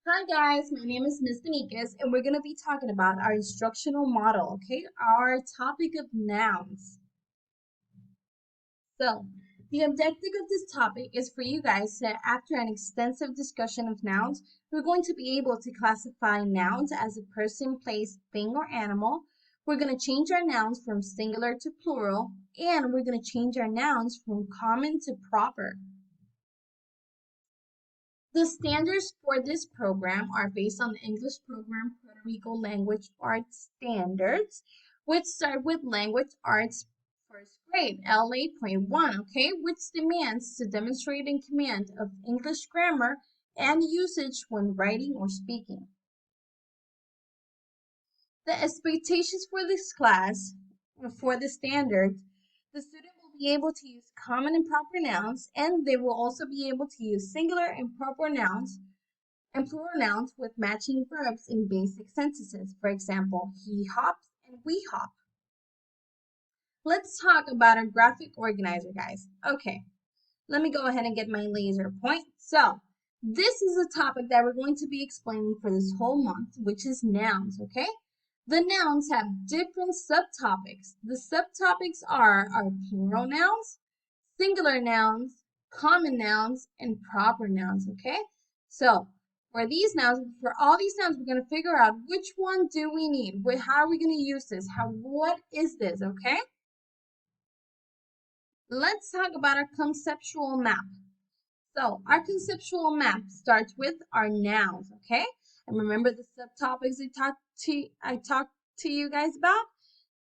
Hi guys, my name is Ms. Denikas and we're going to be talking about our instructional model, okay? Our topic of nouns. So, the objective of this topic is for you guys to, after an extensive discussion of nouns, we're going to be able to classify nouns as a person, place, thing, or animal. We're going to change our nouns from singular to plural, and we're going to change our nouns from common to proper. The standards for this program are based on the English program Puerto Rico Language Arts Standards, which start with Language Arts first grade, L8.1, okay, which demands to demonstrate in command of English grammar and usage when writing or speaking. The expectations for this class, for the standards, the student will be able to use common and proper nouns, and they will also be able to use singular and proper nouns and plural nouns with matching verbs in basic sentences. For example, he hops and we hop. Let's talk about our graphic organizer, guys. Okay, let me go ahead and get my laser point. So, this is a topic that we're going to be explaining for this whole month, which is nouns, okay? The nouns have different subtopics. The subtopics are our plural nouns, singular nouns, common nouns, and proper nouns, okay? So, for these nouns, for all these nouns, we're going to figure out which one do we need? How are we going to use this? What is this, okay? Let's talk about our conceptual map. So, our conceptual map starts with our nouns, okay? And remember the subtopics I talked to you guys about?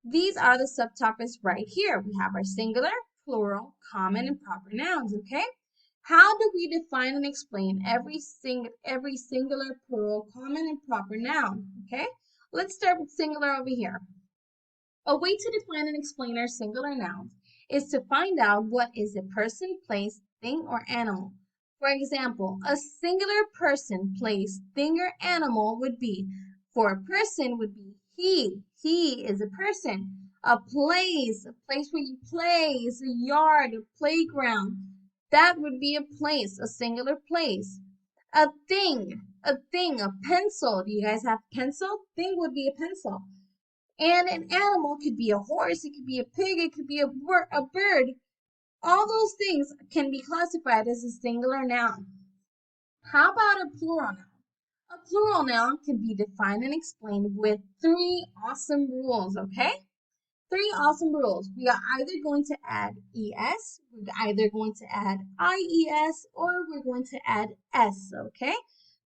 These are the subtopics right here. We have our singular, plural, common, and proper nouns, okay? How do we define and explain every singular, plural, common, and proper noun, okay? Let's start with singular over here. A way to define and explain our singular nouns is to find out what is a person, place, thing, or animal. For example, a singular person, place, thing, or animal would be, for a person would be he. He is a person. A place where you play, is a yard, a playground. That would be a place, a singular place. A thing, a pencil. Do you guys have pencil? Thing would be a pencil. And an animal could be a horse, it could be a pig, it could be a bird. All those things can be classified as a singular noun. How about a plural noun? A plural noun can be defined and explained with three awesome rules, okay? Three awesome rules. We are either going to add ES, we're either going to add IES, or we're going to add S, okay?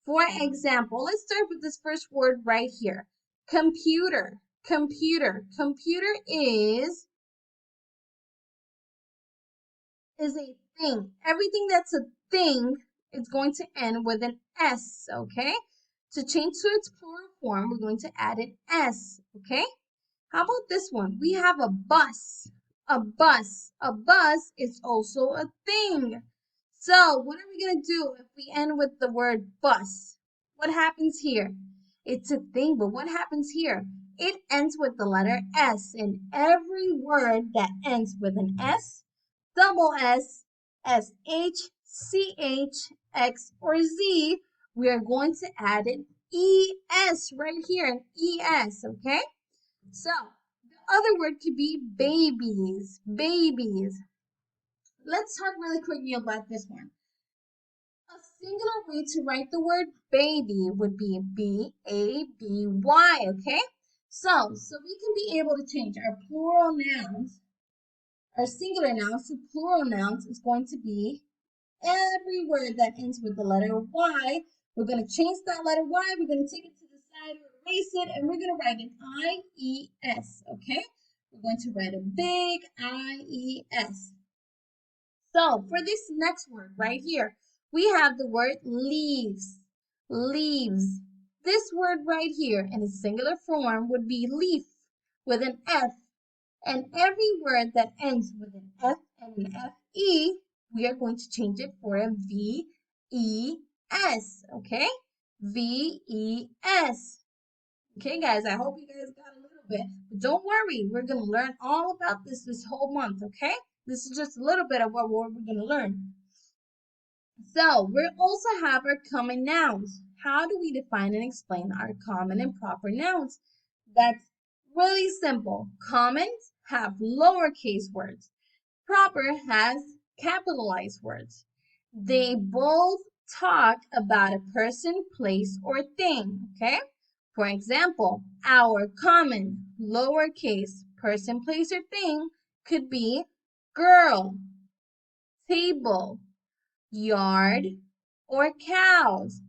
For example, let's start with this first word right here. Computer. Computer. Computer is a thing. Everything that's a thing is going to end with an S, okay? To change to its plural form, we're going to add an S, okay? How about this one? We have a bus. A bus. A bus is also a thing. So what are we going to do if we end with the word bus? What happens here? It's a thing, but what happens here? It ends with the letter S, and every word that ends with an S, double S, SH, CH, X, or Z, we are going to add an ES right here, an ES, okay? So, the other word could be babies, babies. Let's talk really quickly about this one. A singular way to write the word baby would be B-A-B-Y, okay? So we can be able to change our plural nouns, our singular nouns to plural nouns is going to be every word that ends with the letter Y. We're going to change that letter Y, we're going to take it to the side or erase it, and we're going to write an I-E-S, okay? We're going to write a big I-E-S. So for this next word right here, we have the word leaves. Leaves. This word right here in its singular form would be leaf with an F. And every word that ends with an F and an F-E, we are going to change it for a V-E-S, okay? V-E-S. Okay, guys, I hope you guys got a little bit. But don't worry, we're going to learn all about this whole month, okay? This is just a little bit of what we're going to learn. So we also have our common nouns. How do we define and explain our common and proper nouns? That's really simple. Commons have lowercase words. Proper has capitalized words. They both talk about a person, place, or thing, okay? For example, our common lowercase person, place, or thing could be girl, table, yard, or cows.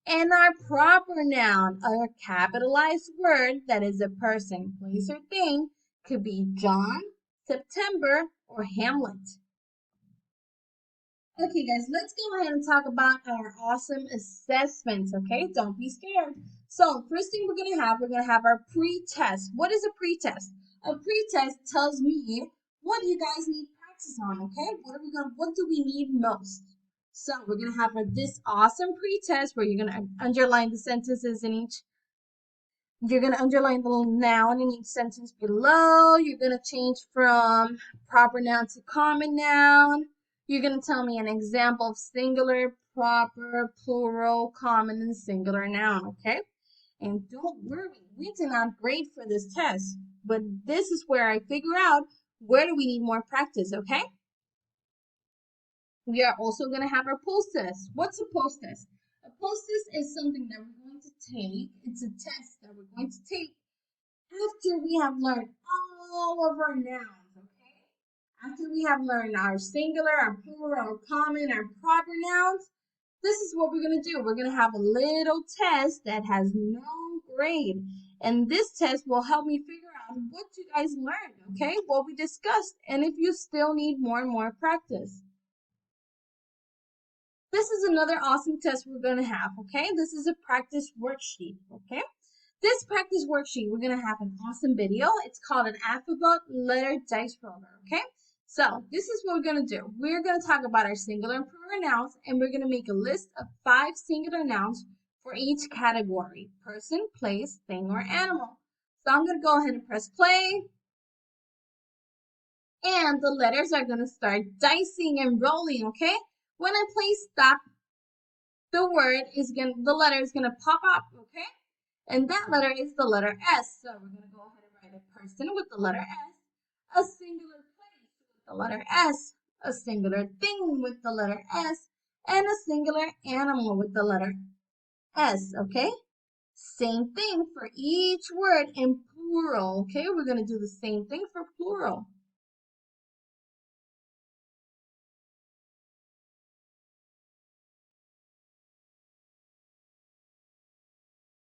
And our proper noun, a capitalized word that is a person, place, or thing, could be John, September, or Hamlet. Okay, guys, let's go ahead and talk about our awesome assessments, okay? Don't be scared. So, first thing we're gonna have our pre-test. What is a pre-test? A pre-test tells me what you guys need practice on, okay? What do we need most? So, we're gonna have this awesome pre-test where you're gonna underline the sentences in each. You're going to underline the little noun in each sentence below. You're going to change from proper noun to common noun. You're going to tell me an example of singular, proper, plural, common, and singular noun, okay? And don't worry, we did not grade for this test, but this is where I figure out where do we need more practice, okay? We are also going to have our post test. What's a post test? A post test is something that we're going to take. It's a test that we're going to take after we have learned all of our nouns, okay? After we have learned our singular, our plural, our common, our proper nouns, this is what we're going to do. We're going to have a little test that has no grade. And this test will help me figure out what you guys learned, okay? What we discussed, and if you still need more and more practice. This is another awesome test we're going to have, okay? This is a practice worksheet, okay? This practice worksheet, we're going to have an awesome video. It's called an alphabet letter dice roller, okay? So this is what we're going to do. We're going to talk about our singular and plural nouns, and we're going to make a list of 5 singular nouns for each category: person, place, thing, or animal. So I'm going to go ahead and press play, and the letters are going to start dicing and rolling, okay? When I play stop, the letter is gonna pop up, okay? And that letter is the letter S. So we're gonna go ahead and write a person with the letter S, a singular place with the letter S, a singular thing with the letter S, and a singular animal with the letter S, okay? Same thing for each word in plural, okay? We're gonna do the same thing for plural.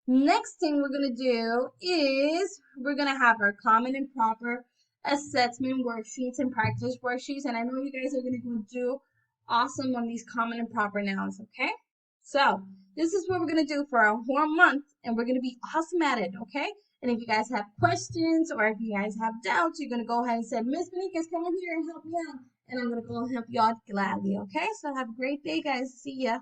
Next thing we're going to do is we're going to have our common and proper assessment worksheets and practice worksheets. And I know you guys are going to go do awesome on these common and proper nouns, okay? So this is what we're going to do for our whole month, and we're going to be awesome at it, okay? And if you guys have questions or if you guys have doubts, you're going to go ahead and say, Miss Benitez, come in here and help me out. And I'm going to go and help you out gladly, okay? So have a great day, guys. See ya.